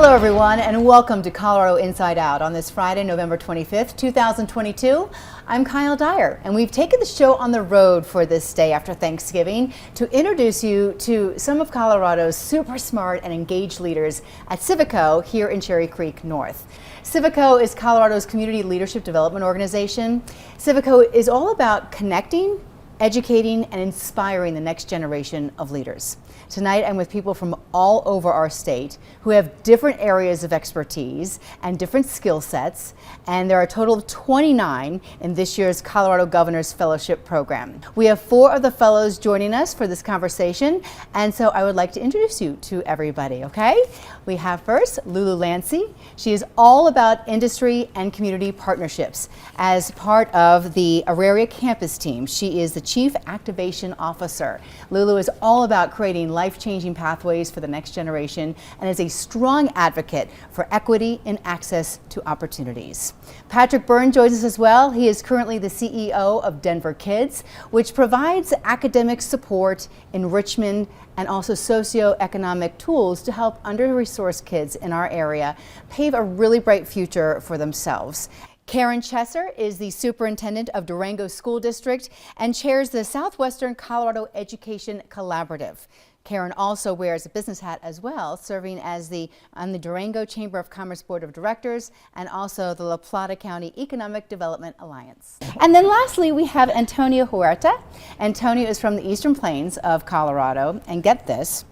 Hello everyone, and welcome to Colorado Inside Out on this Friday, November 25th, 2022. I'm Kyle Dyer, and we've taken the show on the road for this day after Thanksgiving to introduce you to some of Colorado's super smart and engaged leaders at Civico here in Cherry Creek North. Civico is Colorado's community leadership development organization. Civico is all about connecting, educating, and inspiring the next generation of leaders. Tonight, I'm with people from all over our state who have different areas of expertise and different skill sets, and there are a total of 29 in this year's Colorado Governor's Fellowship Program. We have 4 of the fellows joining us for this conversation, and so I would like to introduce you to everybody, okay? We have first Lulu Lancey. She is all about industry and community partnerships. As part of the Auraria campus team, she is the Chief Activation Officer. Lulu is all about creating life-changing pathways for the next generation and is a strong advocate for equity and access to opportunities. Patrick Byrne joins us as well. He is currently the CEO of Denver Kids, which provides academic support, enrichment, and also socioeconomic tools to help under-resourced kids in our area pave a really bright future for themselves. Karen Chesser is the superintendent of Durango School District and chairs the Southwestern Colorado Education Collaborative. Karen also wears a business hat as well, serving as on the Durango Chamber of Commerce Board of Directors and also the La Plata County Economic Development Alliance. And then lastly, we have Antonio Huerta. Antonio is from the Eastern Plains of Colorado, and get this,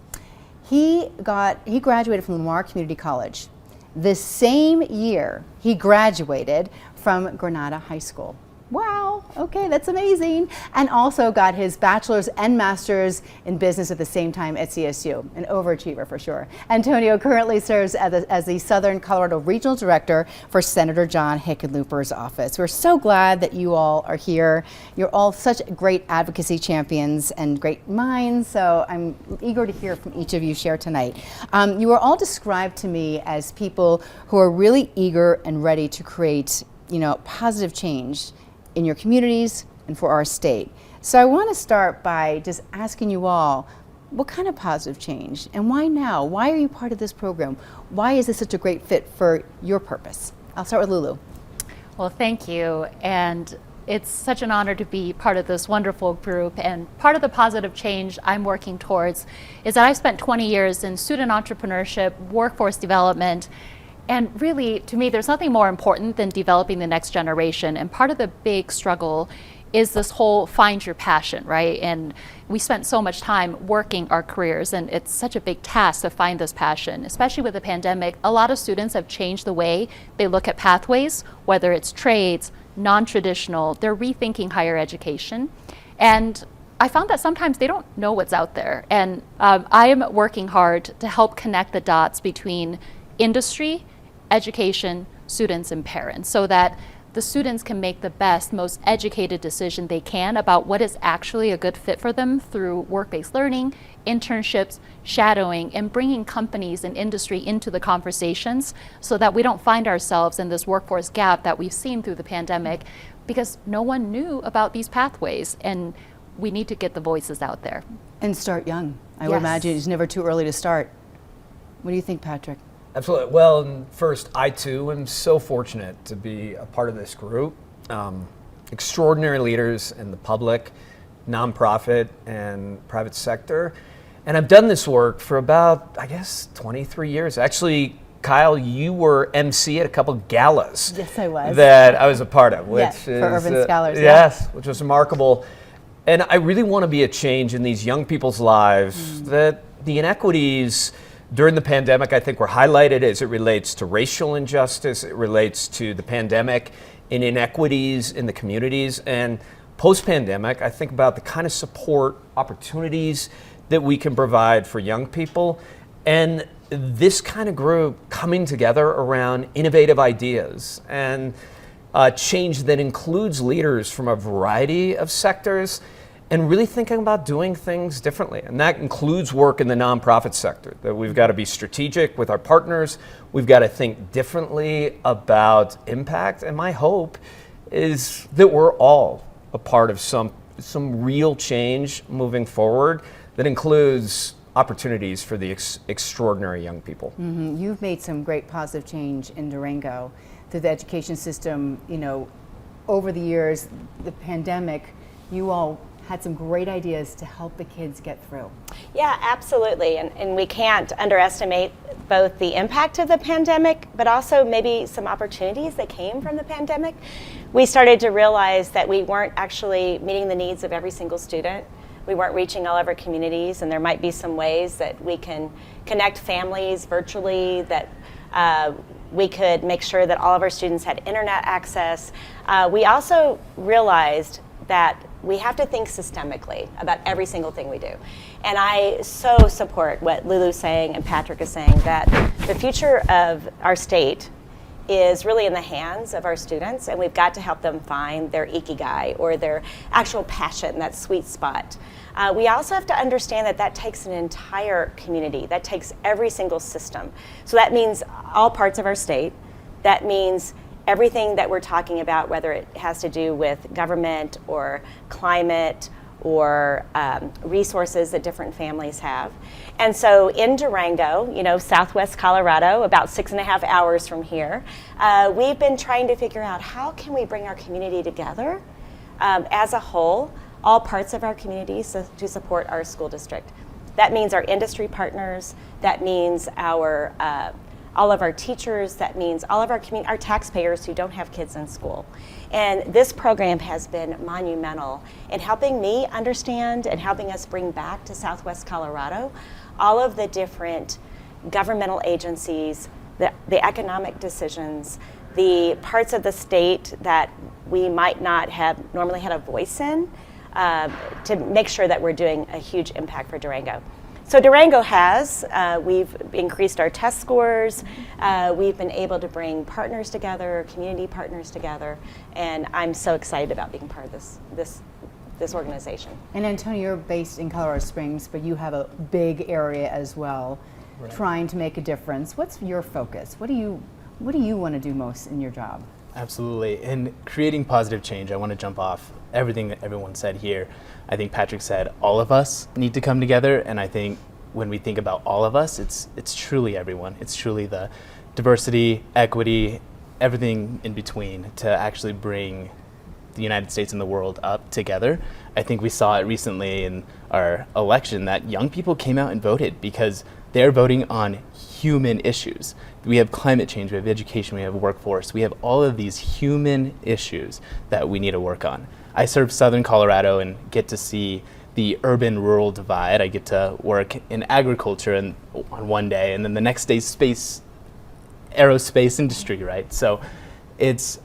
he graduated from Lamar Community College. The same year he graduated from Granada High School. Wow, okay, that's amazing. And also got his bachelor's and master's in business at the same time at CSU, an overachiever for sure. Antonio currently serves as the Southern Colorado Regional Director for Senator John Hickenlooper's office. We're so glad that you all are here. You're all such great advocacy champions and great minds, so I'm eager to hear from each of you share tonight. You were all described to me as people who are really eager and ready to create, positive change in your communities and for our state. So I want to start by just asking you all, what kind of positive change and why now? Why are you part of this program? Why is this such a great fit for your purpose? I'll start with Lulu. Well, thank you. And it's such an honor to be part of this wonderful group. And part of the positive change I'm working towards is that I've spent 20 years in student entrepreneurship, workforce development, and really, to me, there's nothing more important than developing the next generation. And part of the big struggle is this whole find your passion, right? And we spent so much time working our careers, and it's such a big task to find this passion, especially with the pandemic. A lot of students have changed the way they look at pathways, whether it's trades, non-traditional, they're rethinking higher education. And I found that sometimes they don't know what's out there. And I am working hard to help connect the dots between industry, education, students, and parents, so that the students can make the best, most educated decision they can about what is actually a good fit for them through work-based learning, internships, shadowing, and bringing companies and industry into the conversations so that we don't find ourselves in this workforce gap that we've seen through the pandemic, because no one knew about these pathways, and we need to get the voices out there. And start young. I would imagine it's never too early to start. What do you think, Patrick? Absolutely. Well, first, I too am so fortunate to be a part of this group. Extraordinary leaders in the public, nonprofit, and private sector. And I've done this work for about, 23 years. Actually, Kyle, you were MC at a couple galas. Yes, I was. That I was a part of, which for Urban Scholars. Yes, which was remarkable. And I really want to be a change in these young people's lives, that the inequities during the pandemic, I think, were highlighted as it relates to racial injustice, it relates to the pandemic and inequities in the communities. And post-pandemic, I think about the kind of support opportunities that we can provide for young people. And this kind of group coming together around innovative ideas and change that includes leaders from a variety of sectors and really thinking about doing things differently. And that includes work in the nonprofit sector, that we've got to be strategic with our partners. We've got to think differently about impact. And my hope is that we're all a part of some real change moving forward that includes opportunities for the extraordinary young people. You've made some great positive change in Durango through the education system. Over the years, the pandemic, you all had some great ideas to help the kids get through. Yeah, absolutely. And we can't underestimate both the impact of the pandemic, but also maybe some opportunities that came from the pandemic. We started to realize that we weren't actually meeting the needs of every single student. We weren't reaching all of our communities, and there might be some ways that we can connect families virtually, that we could make sure that all of our students had internet access. We also realized that we have to think systemically about every single thing we do. And I so support what Lulu's saying and Patrick is saying, that the future of our state is really in the hands of our students, and we've got to help them find their ikigai, or their actual passion, that sweet spot. We also have to understand that that takes an entire community, that takes every single system. So that means all parts of our state. That means everything that we're talking about, whether it has to do with government or climate or resources that different families have. And so in Durango, Southwest Colorado, about 6.5 hours from here, we've been trying to figure out how can we bring our community together as a whole, all parts of our community, to support our school district. That means our industry partners, that means all of our teachers, that means all of our taxpayers who don't have kids in school. And this program has been monumental in helping me understand and helping us bring back to Southwest Colorado all of the different governmental agencies, the economic decisions, the parts of the state that we might not have normally had a voice in, to make sure that we're doing a huge impact for Durango. So Durango we've increased our test scores, we've been able to bring partners together, community partners together, and I'm so excited about being part of this organization. And Antonio, you're based in Colorado Springs, but you have a big area as well, right, trying to make a difference. What's your focus? What do you want to do most in your job? Absolutely. In creating positive change, I want to jump off everything that everyone said here. I think Patrick said all of us need to come together, and I think when we think about all of us, it's truly everyone. It's truly the diversity, equity, everything in between to actually bring the United States and the world up together. I think we saw it recently in our election that young people came out and voted because they're voting on human issues. We have climate change, we have education, we have workforce, we have all of these human issues that we need to work on. I serve Southern Colorado and get to see the urban-rural divide. I get to work in agriculture on one day, and then the next day aerospace industry, right? So it's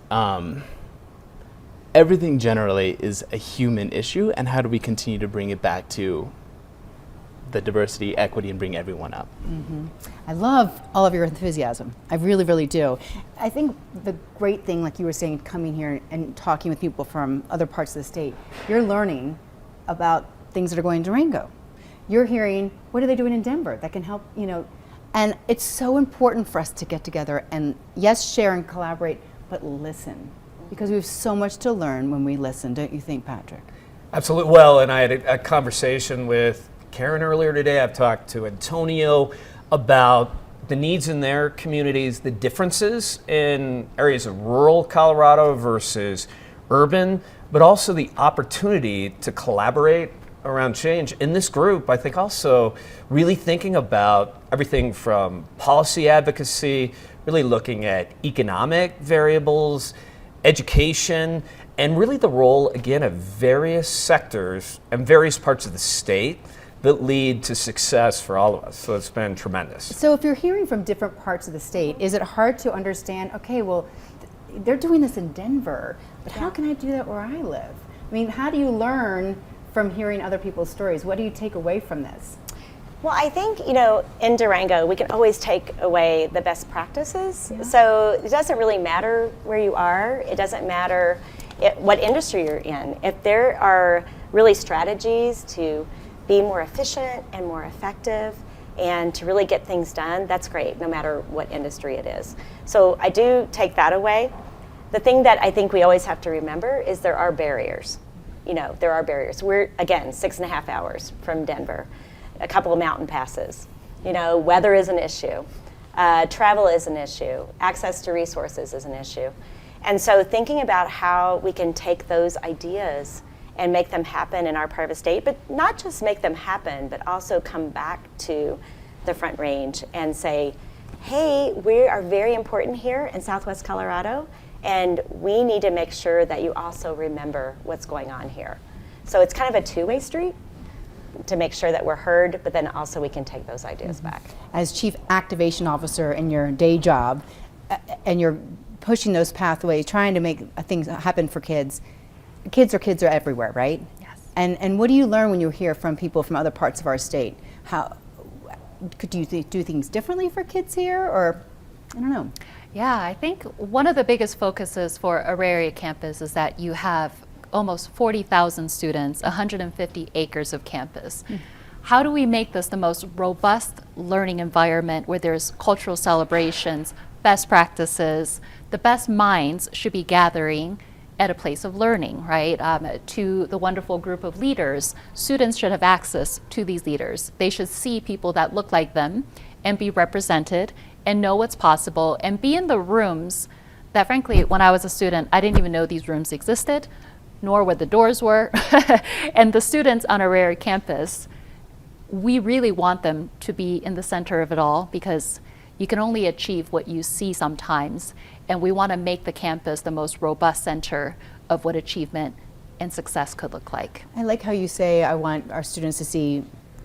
everything generally is a human issue, and how do we continue to bring it back to the diversity, equity, and bring everyone up. Mm-hmm. I love all of your enthusiasm. I really, really do. I think the great thing, like you were saying, coming here and talking with people from other parts of the state, you're learning about things that are going in Durango. You're hearing, what are they doing in Denver that can help, and it's so important for us to get together and yes, share and collaborate, but listen, because we have so much to learn when we listen, don't you think, Patrick? Absolutely. Well, and I had a conversation with Karen earlier today. I've talked to Antonio about the needs in their communities, the differences in areas of rural Colorado versus urban, but also the opportunity to collaborate around change. In this group, I think also really thinking about everything from policy advocacy, really looking at economic variables, education, and really the role, again, of various sectors and various parts of the state that lead to success for all of us. So it's been tremendous. So if you're hearing from different parts of the state, is it hard to understand, okay, well, they're doing this in Denver, but how can I do that where I live? I mean, how do you learn from hearing other people's stories? What do you take away from this? Well, I think, in Durango, we can always take away the best practices. Yeah. So it doesn't really matter where you are. It doesn't matter what industry you're in. If there are really strategies to be more efficient and more effective and to really get things done, that's great, no matter what industry it is. So I do take that away. The thing that I think we always have to remember is there are barriers. There are barriers. We're, again, 6.5 hours from Denver. a couple of mountain passes. You know, weather is an issue. Travel is an issue. Access to resources is an issue. And so thinking about how we can take those ideas and make them happen in our part of the state, but not just make them happen, but also come back to the Front Range and say, hey, we are very important here in Southwest Colorado, and we need to make sure that you also remember what's going on here. So it's kind of a two-way street to make sure that we're heard, but then also we can take those ideas back. As Chief Activation Officer in your day job, and you're pushing those pathways, trying to make things happen for kids, kids are everywhere, right? Yes. And what do you learn when you hear from people from other parts of our state? How could you do things differently for kids here, or I don't know? Yeah, I think one of the biggest focuses for Auraria campus is that you have almost 40,000 students, 150 acres of campus. How do we make this the most robust learning environment where there's cultural celebrations, best practices, the best minds should be gathering at a place of learning, right? To the wonderful group of leaders, students should have access to these leaders. They should see people that look like them and be represented and know what's possible and be in the rooms that, frankly, when I was a student, I didn't even know these rooms existed, nor what the doors were. And the students on Auraria campus, we really want them to be in the center of it all, because you can only achieve what you see sometimes. And we want to make the campus the most robust center of what achievement and success could look like. I like how you say, I want our students to see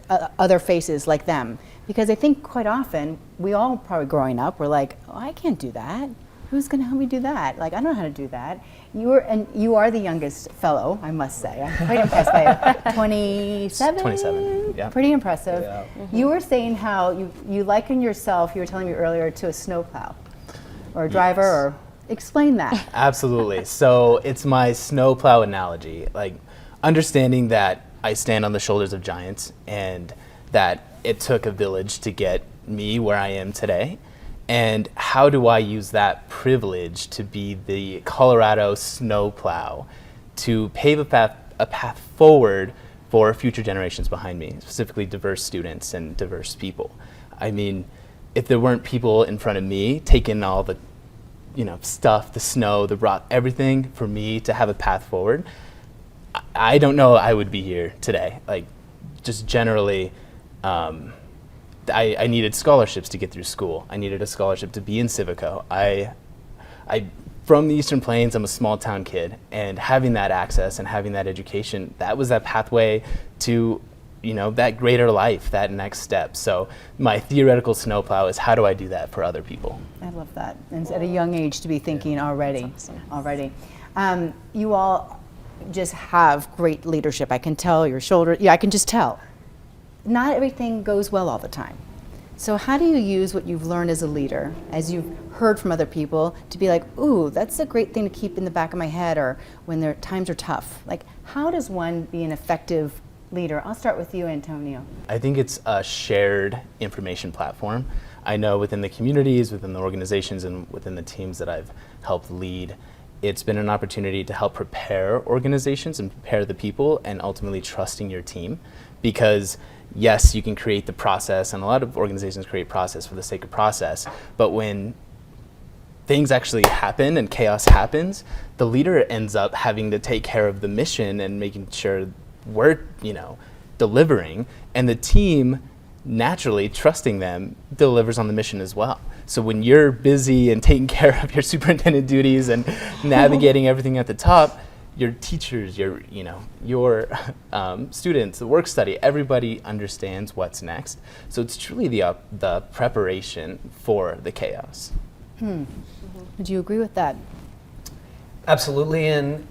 other faces like them. Because I think quite often, we all probably growing up, we're like, oh, I can't do that. Who's going to help me do that? Like, I don't know how to do that. You are the youngest fellow, I must say. I'm quite impressed by you. 27? 27, yeah. Pretty impressive. Yeah. You were saying how you liken yourself, you were telling me earlier, to a snowplow or a driver, Yes. or explain that. Absolutely. So it's my snowplow analogy, like understanding that I stand on the shoulders of giants and that it took a village to get me where I am today. And how do I use that privilege to be the Colorado snowplow to pave a path forward for future generations behind me, specifically diverse students and diverse people? I mean, if there weren't people in front of me taking all the, stuff, the snow, the rock, everything for me to have a path forward, I don't know I would be here today. Like, just generally, I needed scholarships to get through school. I needed a scholarship to be in Civico. I from the Eastern Plains, I'm a small town kid, and having that access and having that education, that was that pathway to, that greater life, that next step. So my theoretical snowplow is, how do I do that for other people? I love that. And at a young age to be thinking already. Already. You all just have great leadership. I can tell your shoulder, I can just tell. Not everything goes well all the time. So how do you use what you've learned as a leader, as you've heard from other people, to be like, ooh, that's a great thing to keep in the back of my head, or when times are tough? Like, how does one be an effective leader? I'll start with you, Antonio. I think it's a shared information platform. I know within the communities, within the organizations, and within the teams that I've helped lead, it's been an opportunity to help prepare organizations and prepare the people, and ultimately trusting your team. Because yes, you can create the process, and a lot of organizations create process for the sake of process, but when things actually happen and chaos happens, the leader ends up having to take care of the mission and making sure we're, delivering, and the team, naturally trusting them, delivers on the mission as well. So when you're busy and taking care of your superintendent duties and navigating everything at the top, your teachers, your students, the work study, everybody understands what's next. So it's truly the preparation for the chaos. Would you agree with that? Absolutely. And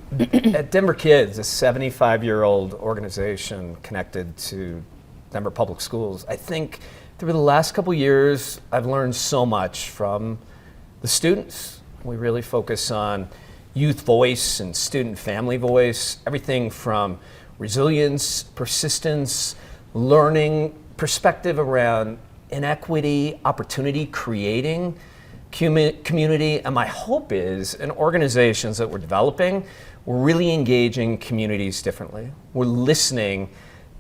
at Denver Kids, a 75-year-old organization connected to Denver Public Schools, I think through the last couple years, I've learned so much from the students. We really focus on youth voice and student family voice, everything from resilience, persistence, learning, perspective around inequity, opportunity creating, community. And my hope is in organizations that we're developing, we're really engaging communities differently. We're listening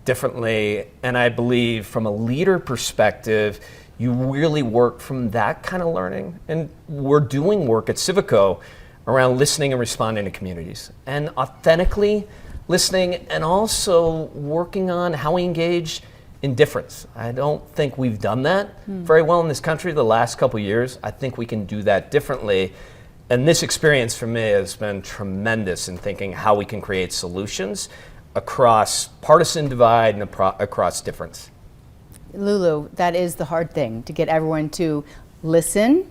differently. And I believe from a leader perspective, you really work from that kind of learning. And we're doing work at Civico around listening and responding to communities and authentically listening, and also working on how we engage in difference. I don't think we've done that very well in this country the last couple of years. I think we can do that differently. And this experience for me has been tremendous in thinking how we can create solutions across partisan divide and across difference. Lulu, that is the hard thing, to get everyone to listen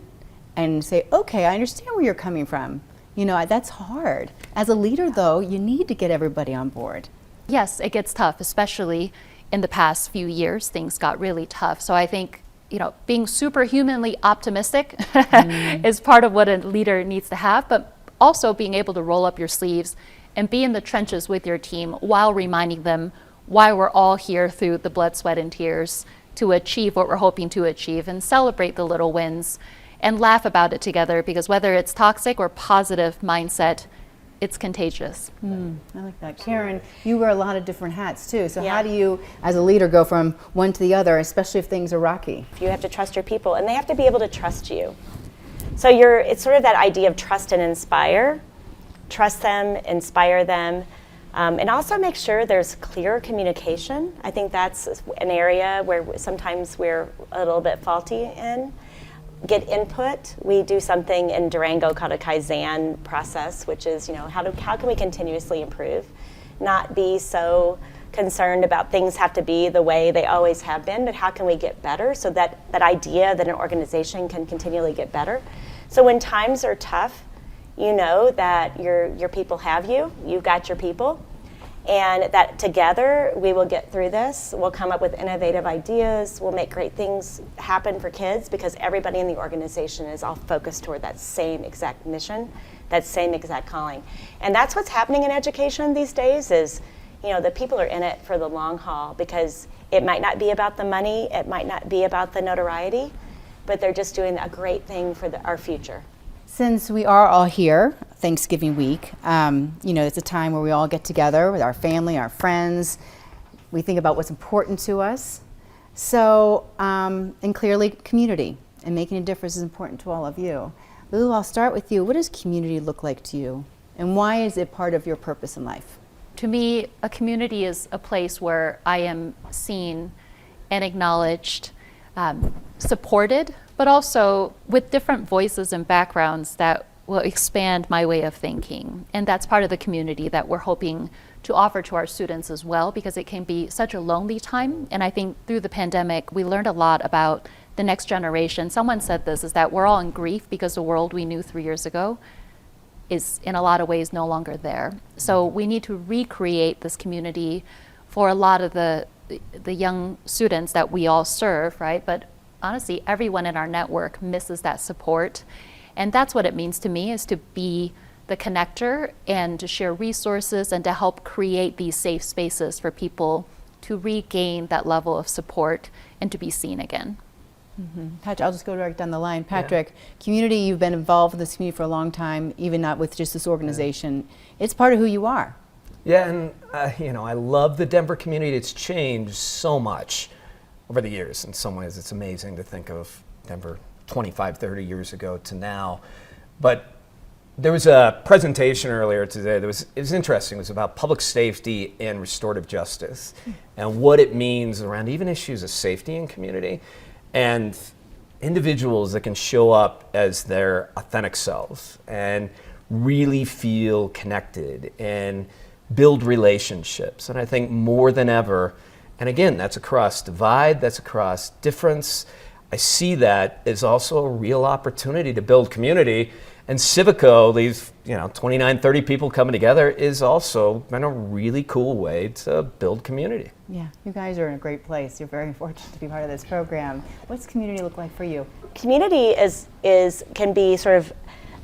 and say, okay, I understand where you're coming from. You know, that's hard. As a leader, though, you need to get everybody on board. Yes, it gets tough, especially in the past few years, things got really tough. So I think, you know, being superhumanly optimistic is part of what a leader needs to have, but also being able to roll up your sleeves and be in the trenches with your team while reminding them why we're all here through the blood, sweat, and tears to achieve what we're hoping to achieve, and celebrate the little wins and laugh about it together, because whether it's toxic or positive mindset, it's contagious. I like that. Karen, you wear a lot of different hats too. So Yeah. how do you, as a leader, go from one to the other, especially if things are rocky? You have to trust your people, and they have to be able to trust you. So it's sort of that idea of trust and inspire. Trust them, inspire them, and also make sure there's clear communication. I think that's an area where sometimes we're a little bit faulty in. Get input. We do something in Durango called a Kaizen process, which is, you know, how can we continuously improve? Not be so concerned about things have to be the way they always have been, but how can we get better, so that idea that an organization can continually get better. So when times are tough, you know that your people have you, you've got your people, and that together we will get through this. We'll come up with innovative ideas, we'll make great things happen for kids, because everybody in the organization is all focused toward that same exact mission, that same exact calling. And that's what's happening in education these days is, you know, the people are in it for the long haul, because it might not be about the money, it might not be about the notoriety, but they're just doing a great thing for our future. Since we are all here, Thanksgiving week, you know, it's a time where we all get together with our family, our friends. We think about what's important to us. So, and clearly community and making a difference is important to all of you. Lulu, I'll start with you. What does community look like to you? And why is it part of your purpose in life? To me, a community is a place where I am seen and acknowledged, supported, but also with different voices and backgrounds that will expand my way of thinking. And that's part of the community that we're hoping to offer to our students as well, because it can be such a lonely time. And I think through the pandemic, we learned a lot about the next generation. Someone said this, is that we're all in grief because the world we knew 3 years ago is in a lot of ways no longer there. So we need to recreate this community for a lot of the young students that we all serve, right? But honestly, everyone in our network misses that support. And that's what it means to me, is to be the connector and to share resources and to help create these safe spaces for people to regain that level of support and to be seen again. Patrick, I'll just go right down the line. Patrick, community, you've been involved with this community for a long time, even not with just this organization. It's part of who you are. Yeah, and you know, I love the Denver community. It's changed so much over the years. In some ways, it's amazing to think of Denver 25, 30 years ago to now. But there was a presentation earlier today that it was interesting. It was about public safety and restorative justice and what it means around even issues of safety in community, and individuals that can show up as their authentic selves and really feel connected and build relationships. And I think more than ever, and again, that's across divide, that's across difference, I see that as also a real opportunity to build community. And Civico, these 29, 30 people coming together, is also been a really cool way to build community. Yeah, you guys are in a great place. You're very fortunate to be part of this program. What's community look like for you? Community can be sort of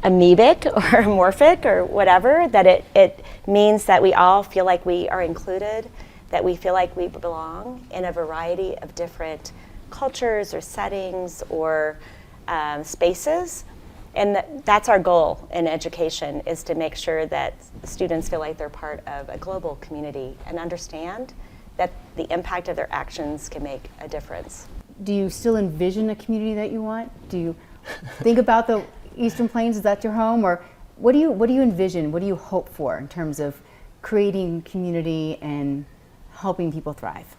amoebic or amorphic or whatever, that it means that we all feel like we are included, that we feel like we belong in a variety of different cultures or settings or spaces. And that's our goal in education, is to make sure that students feel like they're part of a global community and understand that the impact of their actions can make a difference. Do you still envision a community that you want? Do you think about the Eastern Plains? Is that your home? Or what do you envision? What do you hope for in terms of creating community and helping people thrive?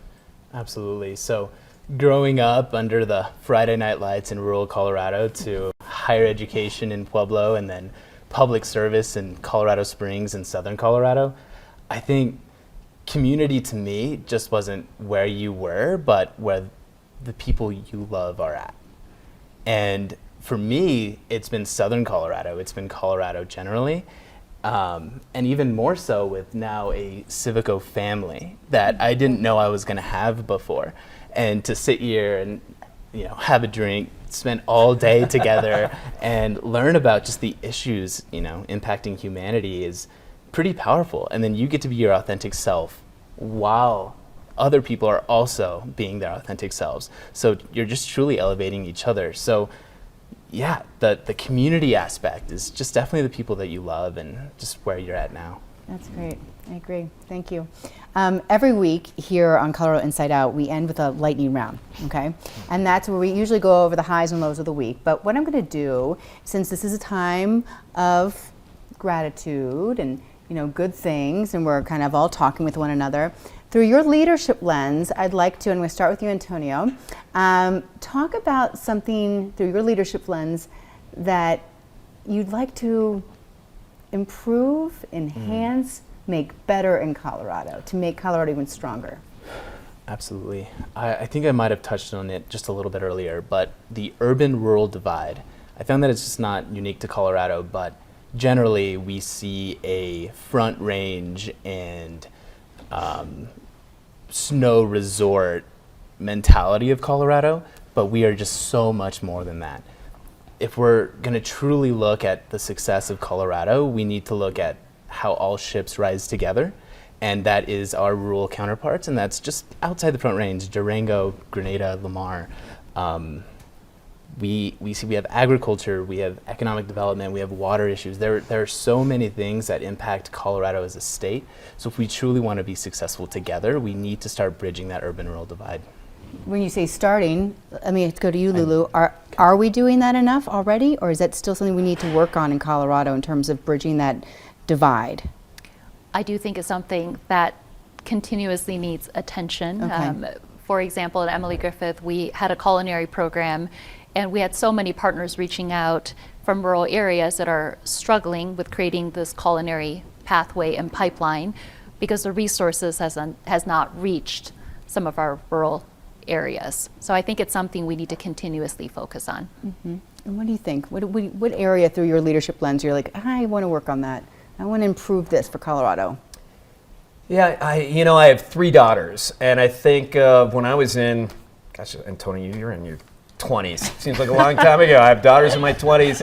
Absolutely. So growing up under the Friday night lights in rural Colorado to higher education in Pueblo and then public service in Colorado Springs and Southern Colorado, I think community to me just wasn't where you were, but where the people you love are at. And for me, it's been Southern Colorado. It's been Colorado generally. And even more so with now a Civico family that I didn't know I was going to have before. And to sit here and have a drink, spend all day together and learn about just the issues impacting humanity is pretty powerful. And then you get to be your authentic self while other people are also being their authentic selves. So you're just truly elevating each other. So yeah, the community aspect is just definitely the people that you love and just where you're at now. That's great. I agree. Thank you. Every week here on Colorado Inside Out, we end with a lightning round, okay? And that's where we usually go over the highs and lows of the week. But what I'm going to do, since this is a time of gratitude and good things, and we're kind of all talking with one another, through your leadership lens, I'd like to, and I'm going to start with you, Antonio, talk about something through your leadership lens that you'd like to improve, enhance, make better in Colorado, to make Colorado even stronger. Absolutely. I think I might have touched on it just a little bit earlier, but the urban-rural divide, I found that it's just not unique to Colorado, but generally we see a Front Range and snow resort mentality of Colorado, but we are just so much more than that. If we're going to truly look at the success of Colorado, we need to look at how all ships rise together, and that is our rural counterparts, and that's just outside the Front Range, Durango, Grenada, Lamar. We have agriculture, we have economic development, we have water issues. There are so many things that impact Colorado as a state. So if we truly want to be successful together, we need to start bridging that urban-rural divide. When you say starting, let me go to you, Lulu. Are we doing that enough already, or is that still something we need to work on in Colorado in terms of bridging that divide? I do think it's something that continuously needs attention. Okay. For example, at Emily Griffith, we had a culinary program, and we had so many partners reaching out from rural areas that are struggling with creating this culinary pathway and pipeline because the resources has not reached some of our rural areas. So I think it's something we need to continuously focus on. Mm-hmm. And what do you think? What area through your leadership lens you're like, I want to work on that. I want to improve this for Colorado. Yeah, I have 3 daughters, and I think when I was in, gosh, Antonio, you're in your 20s. Seems like a long time ago. I have daughters in my 20s.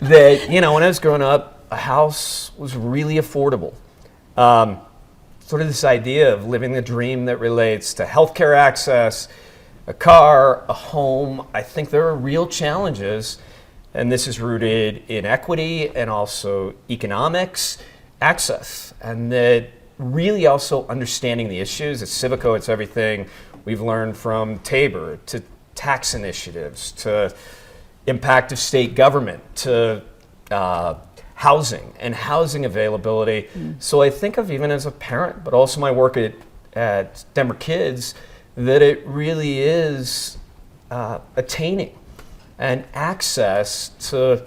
That when I was growing up, a house was really affordable. Sort of this idea of living the dream that relates to healthcare access, a car, a home. I think there are real challenges, and this is rooted in equity and also economics, access, and that really also understanding the issues. At Civico, it's everything we've learned from Tabor to tax initiatives to impact of state government to housing and housing availability. So I think of, even as a parent, but also my work at Denver Kids, that it really is attaining and access to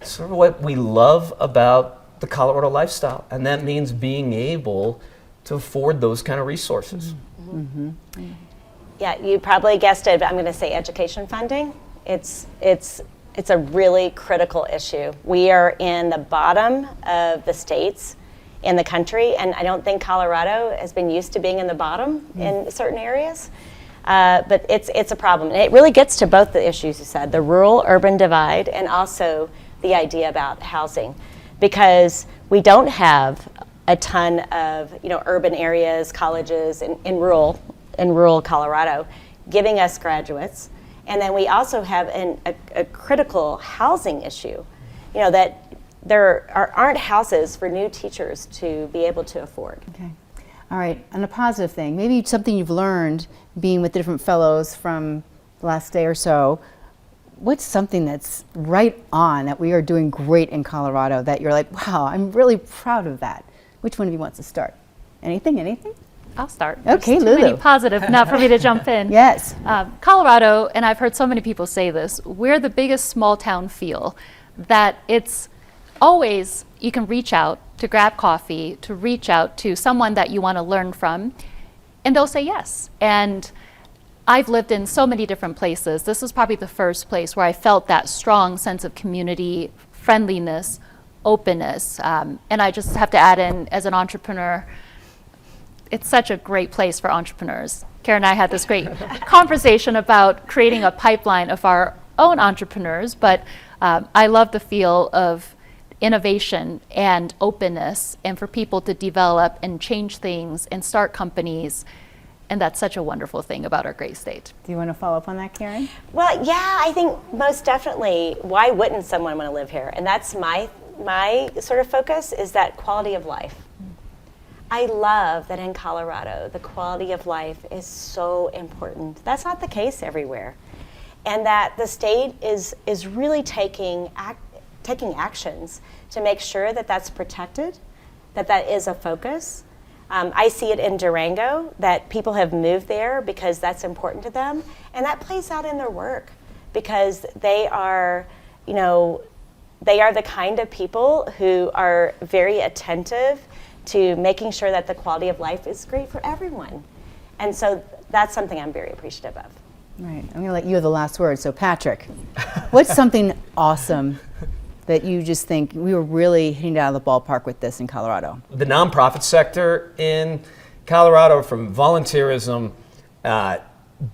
sort of what we love about the Colorado lifestyle, and that means being able to afford those kind of resources. Mm-hmm. Yeah, you probably guessed it, but I'm going to say education funding. It's a really critical issue. We are in the bottom of the states in the country, and I don't think Colorado has been used to being in the bottom in certain areas. But it's a problem. And it really gets to both the issues you said, the rural-urban divide and also the idea about housing. Because we don't have a ton of urban areas, colleges in rural Colorado giving us graduates. And then we also have a critical housing issue, that there aren't houses for new teachers to be able to afford. Okay. All right, on a positive thing, maybe something you've learned being with different fellows from the last day or so. What's something that's right on that we are doing great in Colorado that you're like, wow, I'm really proud of that? Which one of you wants to start? Anything? I'll start. Okay, There's too Lulu. many positive, not for me to jump in. Yes. Colorado, and I've heard so many people say this, we're the biggest small town feel that it's always, you can reach out to grab coffee, to reach out to someone that you want to learn from, and they'll say yes. And I've lived in so many different places. This was probably the first place where I felt that strong sense of community, friendliness, openness. And I just have to add in, as an entrepreneur, it's such a great place for entrepreneurs. Karen and I had this great conversation about creating a pipeline of our own entrepreneurs, but I love the feel of innovation and openness, and for people to develop and change things and start companies. And that's such a wonderful thing about our great state. Do you want to follow up on that, Karen? Well, yeah, I think most definitely, why wouldn't someone want to live here? And that's my sort of focus, is that quality of life. I love that in Colorado, the quality of life is so important. That's not the case everywhere. And that the state is really taking actions to make sure that that's protected, that is a focus. I see it in Durango, that people have moved there because that's important to them, and that plays out in their work because they are the kind of people who are very attentive to making sure that the quality of life is great for everyone. And so that's something I'm very appreciative of. All right, I'm going to let you have the last word. So Patrick, what's something awesome that you just think we were really hitting it out of the ballpark with this in Colorado? The nonprofit sector in Colorado, from volunteerism,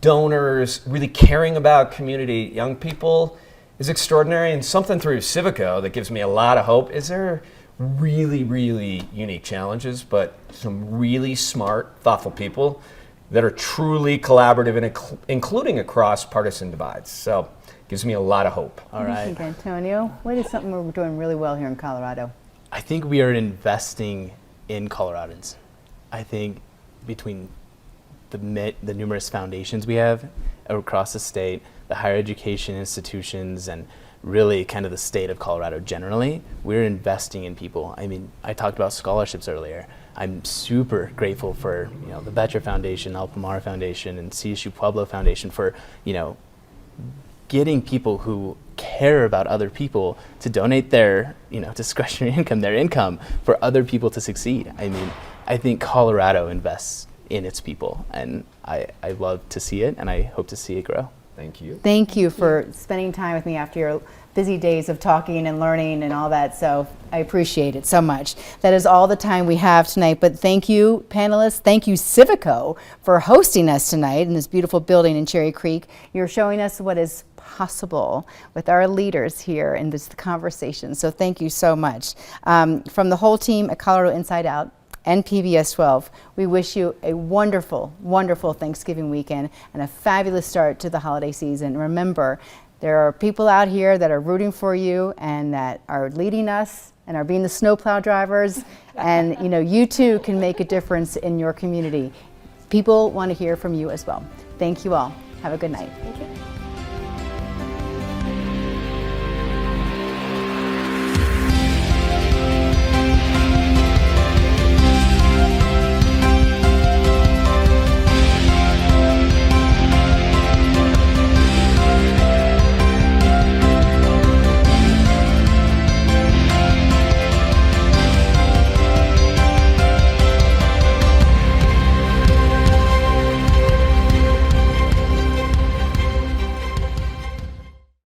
donors, really caring about community, young people, is extraordinary. And something through Civico that gives me a lot of hope is there really, really unique challenges, but some really smart, thoughtful people that are truly collaborative and including across partisan divides. So gives me a lot of hope. All What do you right. think, Antonio? What is something we're doing really well here in Colorado? I think we are investing in Coloradans. I think between the numerous foundations we have across the state, the higher education institutions, and really kind of the state of Colorado generally, we're investing in people. I mean, I talked about scholarships earlier. I'm super grateful for the Betcher Foundation, El Pomar Foundation, and CSU Pueblo Foundation for getting people who care about other people to donate their discretionary income, their income, for other people to succeed. I mean, I think Colorado invests in its people, and I love to see it, and I hope to see it grow. Thank you. Thank you for spending time with me after your busy days of talking and learning and all that. So I appreciate it so much. That is all the time we have tonight. But thank you, panelists. Thank you, Civico, for hosting us tonight in this beautiful building in Cherry Creek. You're showing us what is possible with our leaders here in this conversation. So thank you so much. From the whole team at Colorado Inside Out and PBS 12, we wish you a wonderful, wonderful Thanksgiving weekend and a fabulous start to the holiday season. Remember, there are people out here that are rooting for you and that are leading us and are being the snowplow drivers. And you too can make a difference in your community. People want to hear from you as well. Thank you all. Have a good night. Thank you.